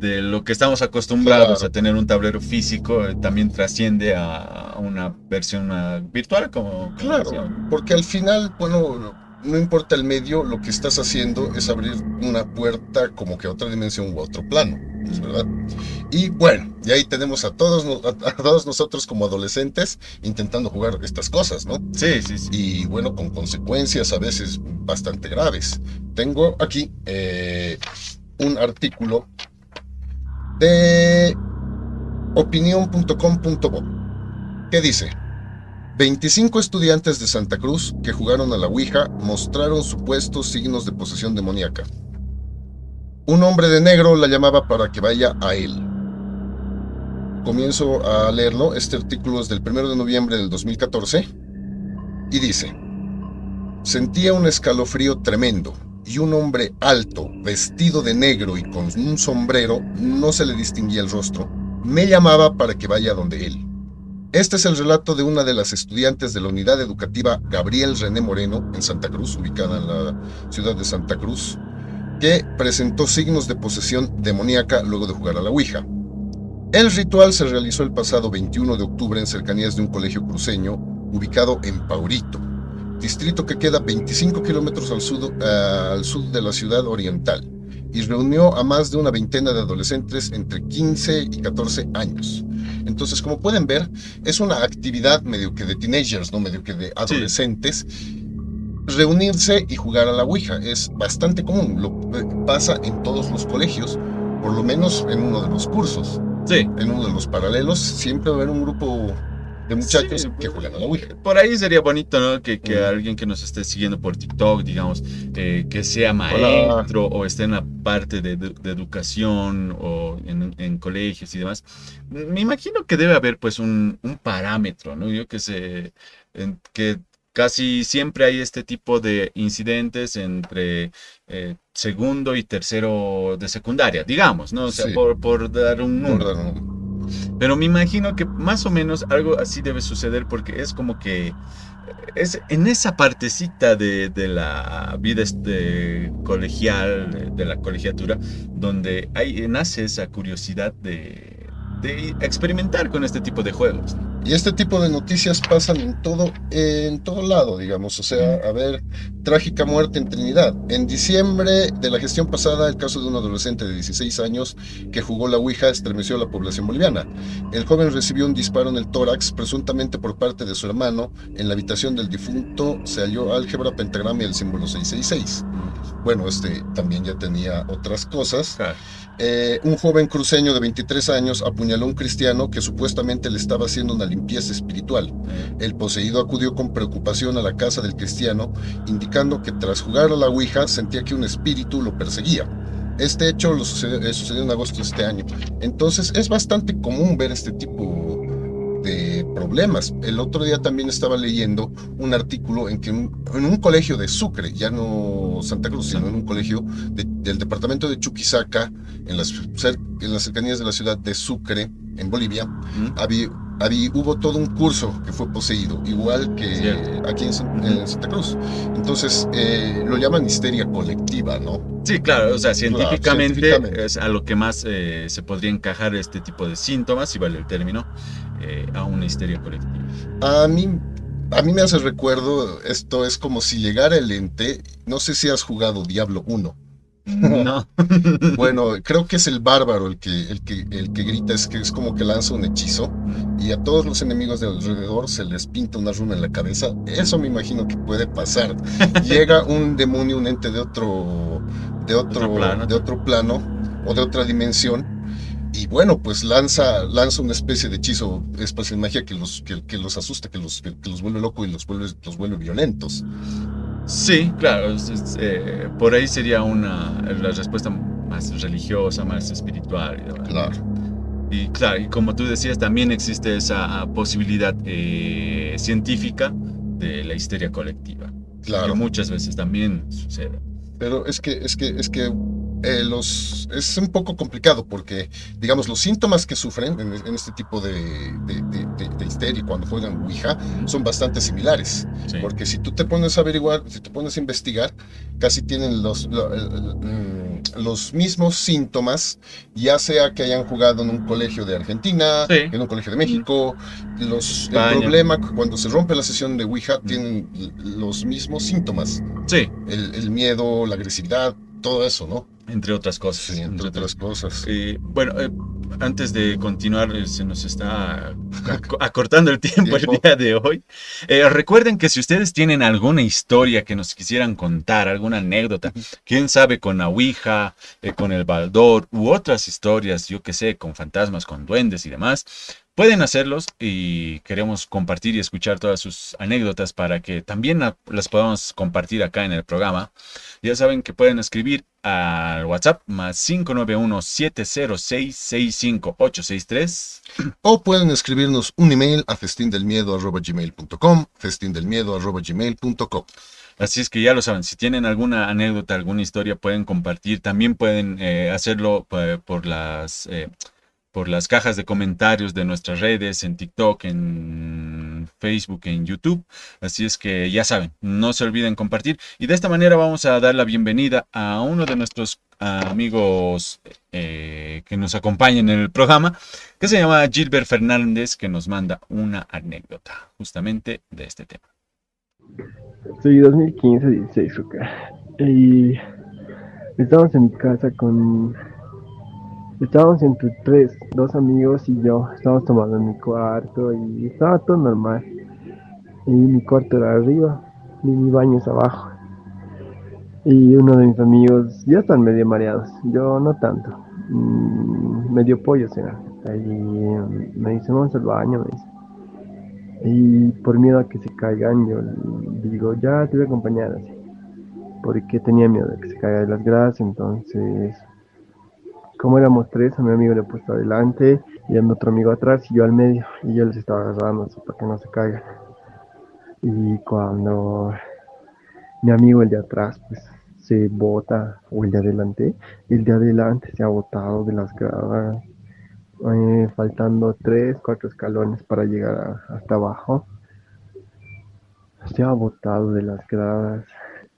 lo que estamos acostumbrados a tener un tablero físico, también trasciende a una versión virtual, como claro, porque al final, bueno, no importa el medio, lo que estás haciendo es abrir una puerta como que a otra dimensión u a otro plano, ¿es verdad? Y bueno, y ahí tenemos a todos nosotros como adolescentes intentando jugar estas cosas, ¿no? Sí. Y bueno, con consecuencias a veces bastante graves. Tengo aquí un artículo de opinion.com.bo que dice: 25 estudiantes de Santa Cruz que jugaron a la Ouija mostraron supuestos signos de posesión demoníaca. Un hombre de negro la llamaba para que vaya a él. Comienzo a leerlo. Este artículo es del 1 de noviembre del 2014 y dice: sentía un escalofrío tremendo y un hombre alto, vestido de negro y con un sombrero, no se le distinguía el rostro, me llamaba para que vaya donde él. Este es el relato de una de las estudiantes de la unidad educativa Gabriel René Moreno en Santa Cruz, ubicada en la ciudad de Santa Cruz, que presentó signos de posesión demoníaca luego de jugar a la Ouija. El ritual se realizó el pasado 21 de octubre en cercanías de un colegio cruceño ubicado en Paurito, distrito que queda 25 kilómetros al sur de la ciudad oriental, y reunió a más de una veintena de adolescentes entre 15 y 14 años. Entonces, como pueden ver, es una actividad medio que de teenagers, ¿no? Medio que de adolescentes. Sí. Reunirse y jugar a la Ouija es bastante común, pasa en todos los colegios, por lo menos en uno de los cursos. Sí. En uno de los paralelos siempre va a haber un grupo de muchachos Sí, que juegan a la Ouija. por ahí sería bonito, ¿no? Que Mm. alguien que nos esté siguiendo por TikTok, digamos, que sea Hola. maestro o esté en la parte de educación o en colegios y demás. Me imagino que debe haber pues un parámetro, ¿no? Yo que sé, que casi siempre hay este tipo de incidentes entre segundo y tercero de secundaria, digamos, ¿no? O sea, Sí, por dar un por número. dar un- Pero me imagino que más o menos algo así debe suceder porque es como que es en esa partecita de la vida colegial, de la colegiatura, donde nace esa curiosidad de experimentar con este tipo de juegos, ¿no? Y este tipo de noticias pasan en todo lado, digamos. O sea, a ver, trágica muerte en Trinidad. En diciembre de la gestión pasada, el caso de un adolescente de 16 años que jugó la Ouija estremeció a la población boliviana. El joven recibió un disparo en el tórax, presuntamente por parte de su hermano. En la habitación del difunto se halló álgebra, pentagrama y el símbolo 666. Bueno, este también ya tenía otras cosas. Claro. Un joven cruceño de 23 años apuñaló a un cristiano que supuestamente le estaba haciendo una limpieza espiritual. El poseído acudió con preocupación a la casa del cristiano, indicando que tras jugar a la Ouija sentía que un espíritu lo perseguía. Este hecho sucedió en agosto de este año. Entonces es bastante común ver este tipo de problemas. El otro día también estaba leyendo un artículo en que en un colegio de Sucre, ya no Santa Cruz, sino en un colegio del departamento de Chuquisaca, en las cercanías de la ciudad de Sucre, en Bolivia, hubo todo un curso que fue poseído, igual que Cierto. aquí en Santa Cruz. Entonces, lo llaman histeria colectiva, ¿no? Sí, claro, o sea, Claro, científicamente científicamente. es a lo que más se podría encajar este tipo de síntomas, si vale el término, a una histeria colectiva. A mí, a mí me hace recuerdo, esto es como si llegara el ente, no sé si has jugado Diablo 1. No. Bueno, creo que es el bárbaro el que grita, es que es como que lanza un hechizo y a todos los enemigos de alrededor se les pinta una runa en la cabeza. Eso me imagino que puede pasar. Llega un demonio, un ente Otro plano. de otro plano o de otra dimensión. Y bueno, pues lanza una especie de hechizo espacial magia que los asusta, que los vuelve locos y los vuelve violentos. Sí, claro, por ahí sería la respuesta más religiosa, más espiritual y demás. Claro, Y claro, y como tú decías, también existe esa posibilidad científica de la histeria colectiva, que claro. muchas veces también sucede. Pero es un poco complicado porque, digamos, los síntomas que sufren en este tipo de histeria cuando juegan Ouija son bastante similares. Sí. Porque si tú te pones a averiguar, si te pones a investigar, casi tienen los mismos síntomas, ya sea que hayan jugado en un colegio de Argentina, Sí. en un colegio de México. El España. problema cuando se rompe la sesión de Ouija tienen los mismos síntomas. Sí, El miedo, la agresividad, todo eso, ¿no? entre otras cosas. Sí, entre otras cosas. Bueno, antes de continuar, se nos está acortando el tiempo el Tiempo. día de hoy. Recuerden que si ustedes tienen alguna historia que nos quisieran contar, alguna anécdota, quién sabe, con la Ouija, con el Baldor u otras historias, yo que sé, con fantasmas, con duendes y demás, pueden hacerlos y queremos compartir y escuchar todas sus anécdotas para que también las podamos compartir acá en el programa. Ya saben que pueden escribir al WhatsApp más 591-706-65863. O pueden escribirnos un email a festindelmiedo@gmail.com, festindelmiedo@gmail.com. Así es que ya lo saben, si tienen alguna anécdota, alguna historia, pueden compartir. También pueden hacerlo por las cajas de comentarios de nuestras redes, en TikTok, en Facebook, en YouTube. Así es que ya saben, no se olviden compartir. Y de esta manera vamos a dar la bienvenida a uno de nuestros amigos que nos acompañan en el programa, que se llama Gilbert Fernández, que nos manda una anécdota justamente de este tema. Sí, 2015, 16, ok. Y estábamos en mi casa estábamos entre dos amigos y yo. Estábamos tomando en mi cuarto y estaba todo normal. Y mi cuarto era arriba y mi baño es abajo. Y uno de mis amigos ya están medio mareados, yo no tanto. Medio pollo será. Ahí me dice, vamos al baño, me dice. Y por miedo a que se caigan, yo digo, ya te voy a acompañar así. Porque tenía miedo de que se caiga de las gradas, entonces, como éramos tres, a mi amigo le he puesto adelante y a mi otro amigo atrás y yo al medio. Y yo les estaba agarrando así para que no se caigan. Y cuando mi amigo, el de atrás, pues se bota, o el de adelante se ha botado de las gradas, faltando 3, 4 escalones para llegar hasta abajo. Se ha botado de las gradas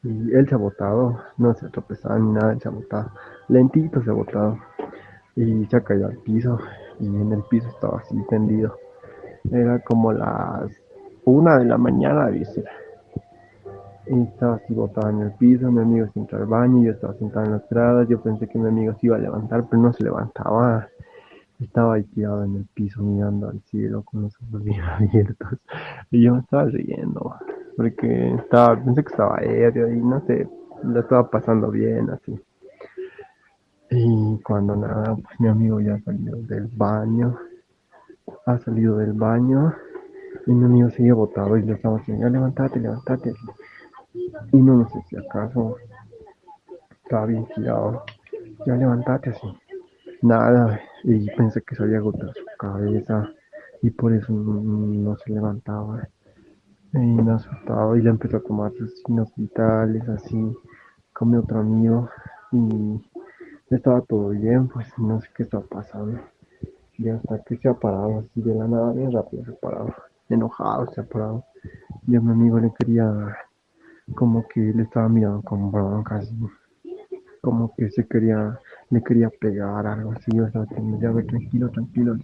y él se ha botado, no se ha tropezado ni nada, él se ha botado, lentito se ha botado y se ha caído al piso y en el piso estaba así tendido. Era como las 1 de la mañana, dice. Y estaba así botado en el piso, mi amigo se entró al baño, yo estaba sentado en las gradas, yo pensé que mi amigo se iba a levantar, pero no se levantaba. Estaba ahí tirado en el piso mirando al cielo con los ojos bien abiertos. Y yo me estaba riendo, porque pensé que estaba ebrio y no sé, lo estaba pasando bien así. Y cuando nada, pues mi amigo ya ha salido del baño, y mi amigo seguía botado y le estaba diciendo, ya levántate, levántate. Y no sé si acaso estaba bien tirado, ya levántate así. Nada, y pensé que se había agotado su cabeza y por eso no se levantaba. Y me asustaba y le empezó a tomar sus signos vitales así con mi otro amigo y estaba todo bien, pues no sé qué estaba pasando. Y hasta que se ha parado así de la nada, bien rápido se ha parado, enojado se ha parado. Y a mi amigo le quería, como que le estaba mirando con bronca así, como que le quería pegar algo así. Yo estaba diciendo, ya ve, tranquilo, tranquilo.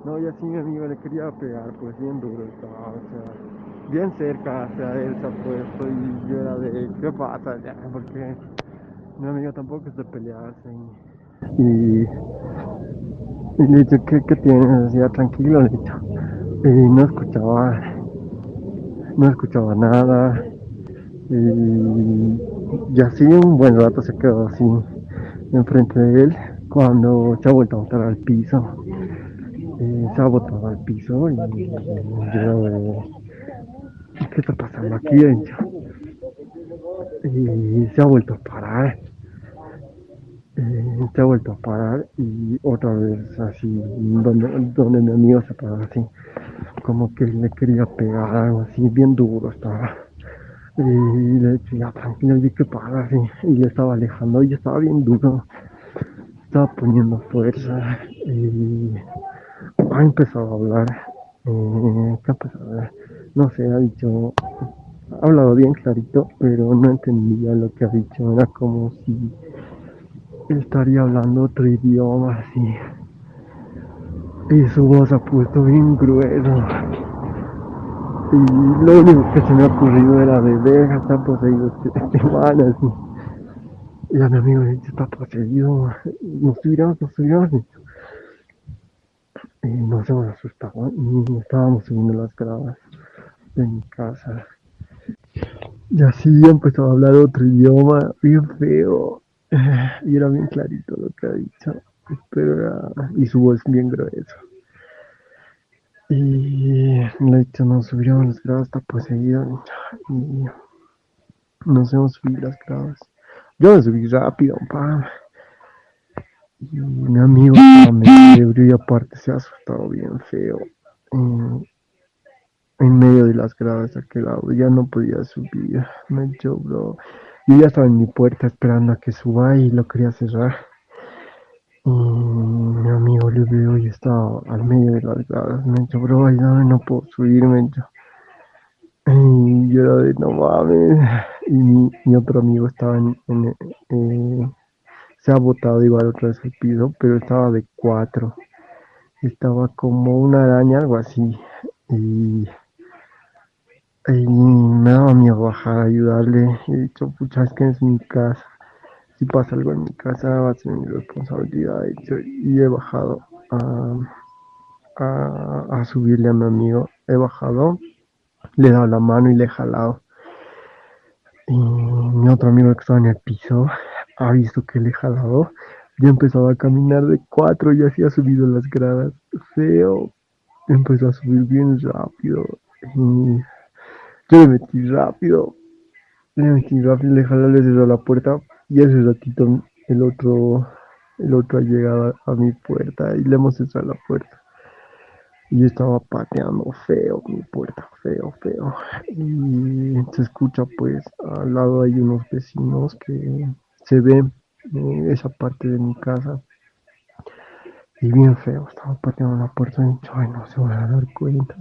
No, y así mi amigo le quería pegar, pues bien duro estaba, o sea, bien cerca, o sea, él se ha puesto y yo era de, ¿qué pasa ya? Porque mi amigo tampoco es de pelearse. Y le he dicho, ¿qué tienes? Decía, tranquilo, le he dicho. Y no escuchaba nada. Y así un buen rato se quedó así enfrente de él cuando se ha vuelto a botar al piso. Se ha botado al piso y yo, ¿qué está pasando aquí? Y se ha vuelto a parar. Se ha vuelto a parar y otra vez así, donde mi amigo se paró así, como que le quería pegar algo así, bien duro estaba. Y le decía, tranquilo, y que para así, y le estaba alejando y estaba bien duro, estaba poniendo fuerza y ha empezado a hablar. ¿Qué ha empezado a hablar? No sé, ha hablado bien clarito, pero no entendía lo que ha dicho, era como si estaría hablando otro idioma así. Y su voz ha puesto bien grueso. Y lo único que se me ha ocurrido era de deja, está poseído este man así. Y a mi amigo le dice, está poseído, nos subiremos. Y nos hemos asustado y estábamos subiendo las gradas de mi casa. Y así empezó a hablar otro idioma, bien feo. Y era bien clarito lo que ha dicho. Y su voz bien gruesa. Y le he dicho, nos subieron las gradas, está poseído. Y nos hemos subido las gradas. Yo me subí rápido, pa. Y mi amigo me ebrio y aparte se ha asustado bien feo. En medio de las gradas de aquel lado, ya no podía subir. Me echó, bro. Yo ya estaba en mi puerta esperando a que suba y lo quería cerrar. Y mi amigo le veo y estaba al medio de las gradas. Me echó, bro, ayúdame, no puedo subir, me echó. Y yo era de, no mames. Y mi otro amigo estaba se ha botado igual otra vez al piso, pero estaba de 4. Estaba como una araña, algo así. Y me daba miedo bajar a ayudarle. Y he dicho, pucha, es que es mi casa. Si pasa algo en mi casa va a ser mi responsabilidad. Y he bajado a subirle a mi amigo. He bajado, le he dado la mano y le he jalado. Y mi otro amigo que estaba en el piso ha visto que le he jalado. Ya empezaba a caminar de 4 y así ha subido las gradas. Feo. empezó a subir bien rápido. Y yo le metí rápido, le jalé, le cerró la puerta. Y ese ratito el otro ha llegado a mi puerta y le hemos cerrado la puerta. Y yo estaba pateando feo mi puerta, feo, feo. Y se escucha pues, al lado hay unos vecinos que se ve esa parte de mi casa. Y bien feo, estaba pateando la puerta y ay, no se van a dar cuenta.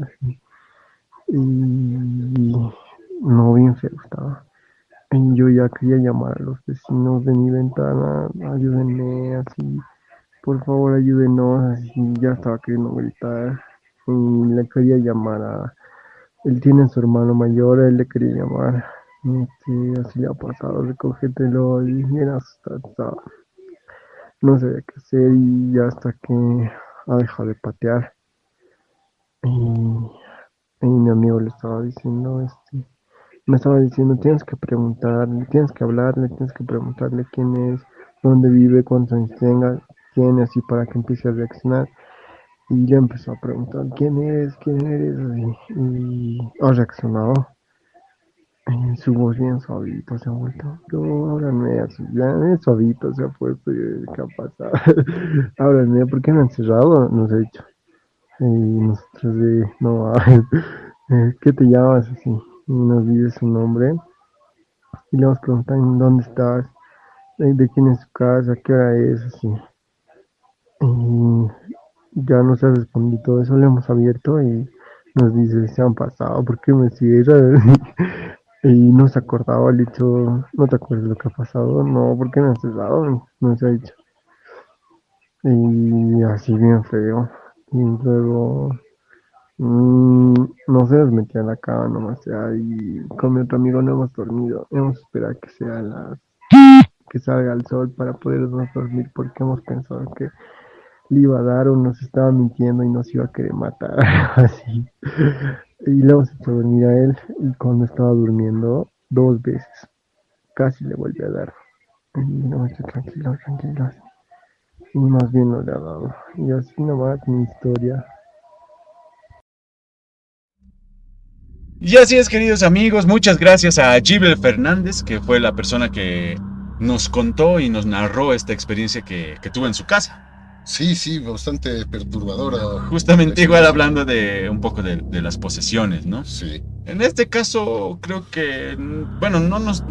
Y no, bien feo estaba. Y yo ya quería llamar a los vecinos de mi ventana, ayúdenme, así, por favor ayúdenos, así, ya estaba queriendo gritar. Y le quería llamar a, él tiene a su hermano mayor, a él le quería llamar. Así le ha pasado, recógetelo y bien asustado estaba. No sabía qué hacer y ya hasta que ha dejado de patear. Y mi amigo le estaba diciendo, me estaba diciendo, tienes que preguntarle, tienes que hablarle, tienes que preguntarle quién es, dónde vive, cuántos años tenga, quién es, así para que empiece a reaccionar. Y le empezó a preguntar, ¿quién eres? ¿Quién eres? Y ha reaccionado. Y su voz bien suavito se ha vuelto. No, háblanme así, ya suavito se ha puesto. ¿Qué ha pasado? Háblanme, ¿por qué me han cerrado? Nos ha dicho. Y nosotros no, ¿qué te llamas así? Y nos dice su nombre. Y le vamos preguntando, ¿dónde estás? ¿De quién es su casa? ¿Qué hora es? Así. Y ya nos ha respondido todo eso, le hemos abierto y nos dice, se han pasado, ¿por qué me cierran? Y no se acordaba, le he dicho, ¿no te acuerdas lo que ha pasado? No, ¿por qué me has cerrado? Nos ha dicho. Y así bien feo. Y luego, no se nos metió en la cama nomás, ya, y con mi otro amigo no hemos dormido. Hemos esperado que salga el sol para podernos dormir porque hemos pensado que le iba a dar o nos estaba mintiendo y nos iba a querer matar, así. Y le hemos hecho dormir a él y cuando estaba durmiendo, 2 veces, casi le vuelve a dar. Y no, estoy tranquilo, tranquilo. Y más bien no le ha dado. Y así nomás mi historia. Y así es, queridos amigos, muchas gracias a Gibel Fernández, que fue la persona que nos contó y nos narró esta experiencia que tuvo en su casa. Sí, sí, bastante perturbadora. Justamente igual hablando de un poco de las posesiones, ¿no? Sí. En este caso, creo que, bueno, no nos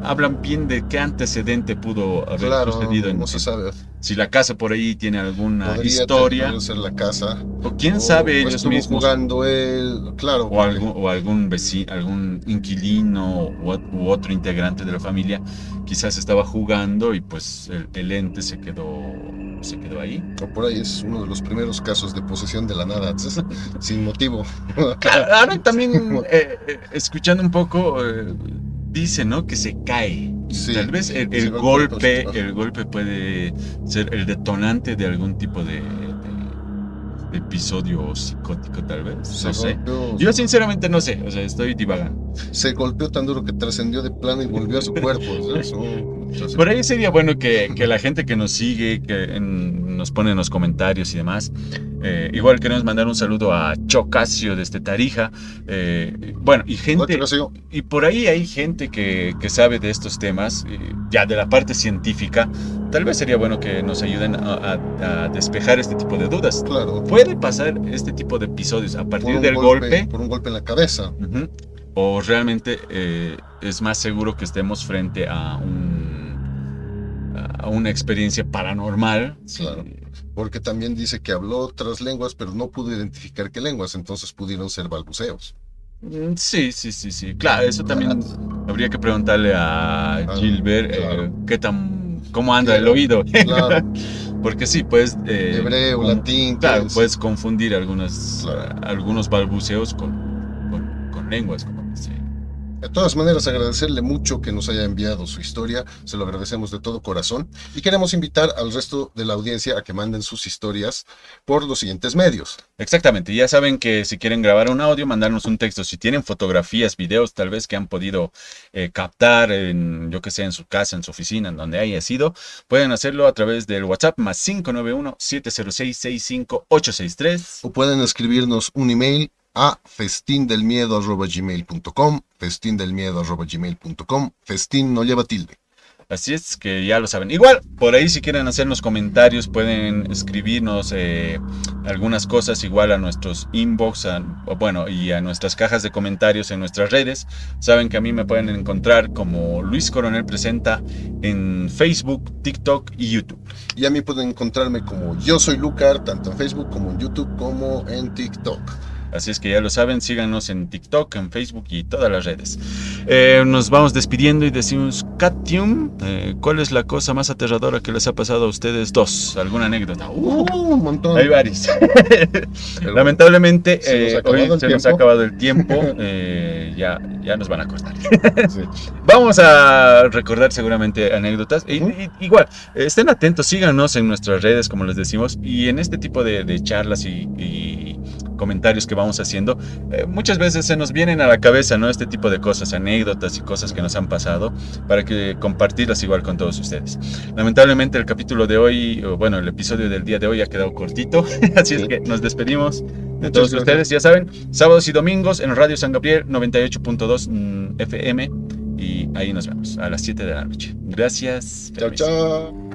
hablan bien de qué antecedente pudo haber sucedido. No se sabe. Si la casa por ahí tiene alguna Podría historia. ser la casa. O quién sabe ellos estuvo mismos. Jugando él, claro. O algún vecino, algún inquilino u otro integrante de la familia quizás estaba jugando y pues el ente se quedó ahí. O por ahí es uno de los primeros casos de posesión de la nada, sin motivo. Claro, ahora también escuchando un poco, dice, ¿no? Que se cae. Sí, tal vez el golpe puede ser el detonante de algún tipo de episodio psicótico, tal vez. No sé. Yo sinceramente no sé, o sea, estoy divagando. Se golpeó tan duro que trascendió de plano y volvió a su cuerpo. Por ahí sería bueno que la gente que nos sigue, nos pone en los comentarios y demás. Igual queremos mandar un saludo a Chocasio desde Tarija. Bueno, y gente. Y por ahí hay gente que sabe de estos temas, ya de la parte científica. Tal vez sería bueno que nos ayuden a despejar este tipo de dudas. Claro. ¿Puede pasar este tipo de episodios a partir del golpe? Por un golpe en la cabeza. ¿O realmente es más seguro que estemos frente a una experiencia paranormal? Claro. Porque también dice que habló otras lenguas, pero no pudo identificar qué lenguas, entonces pudieron ser balbuceos. Sí. Claro, eso también habría que preguntarle a Gilbert, claro. ¿Cómo anda el oído? Claro. Porque sí, puedes... hebreo, latín... Claro, puedes confundir algunos balbuceos con lenguas, como dice. De todas maneras, agradecerle mucho que nos haya enviado su historia, se lo agradecemos de todo corazón y queremos invitar al resto de la audiencia a que manden sus historias por los siguientes medios. Exactamente, ya saben que si quieren grabar un audio, mandarnos un texto, si tienen fotografías, videos tal vez que han podido captar en, yo que sé, en su casa, en su oficina, en donde haya sido, pueden hacerlo a través del WhatsApp más 591-706-65863. O pueden escribirnos un email a festindelmiedo@gmail.com, festindelmiedo@gmail.com, festín no lleva tilde. Así es que ya lo saben. Igual, por ahí si quieren hacernos comentarios, pueden escribirnos algunas cosas igual a nuestros inbox, y a nuestras cajas de comentarios en nuestras redes. Saben que a mí me pueden encontrar como Luis Coronel Presenta en Facebook, TikTok y YouTube. Y a mí pueden encontrarme como Yo Soy Lucar, tanto en Facebook como en YouTube como en TikTok. Así es que ya lo saben, síganos en TikTok, en Facebook y todas las redes. Nos vamos despidiendo y decimos, Catium, ¿cuál es la cosa más aterradora que les ha pasado a ustedes dos? ¿Alguna anécdota? Un montón. Hay varios. Lamentablemente, hoy se nos ha acabado el tiempo. Ya nos van a cortar. Sí. Vamos a recordar seguramente anécdotas. Igual, estén atentos, síganos en nuestras redes, como les decimos, y en este tipo de charlas y comentarios que vamos haciendo, muchas veces se nos vienen a la cabeza, ¿no? Este tipo de cosas, anécdotas y cosas que nos han pasado, para que compartirlas igual con todos ustedes. Lamentablemente el capítulo de hoy, el episodio del día de hoy ha quedado cortito, así es que nos despedimos de todos ustedes. Ya saben, sábados y domingos en Radio San Gabriel 98.2 FM, y ahí nos vemos a las 7 de la noche. Gracias. Chao, chao.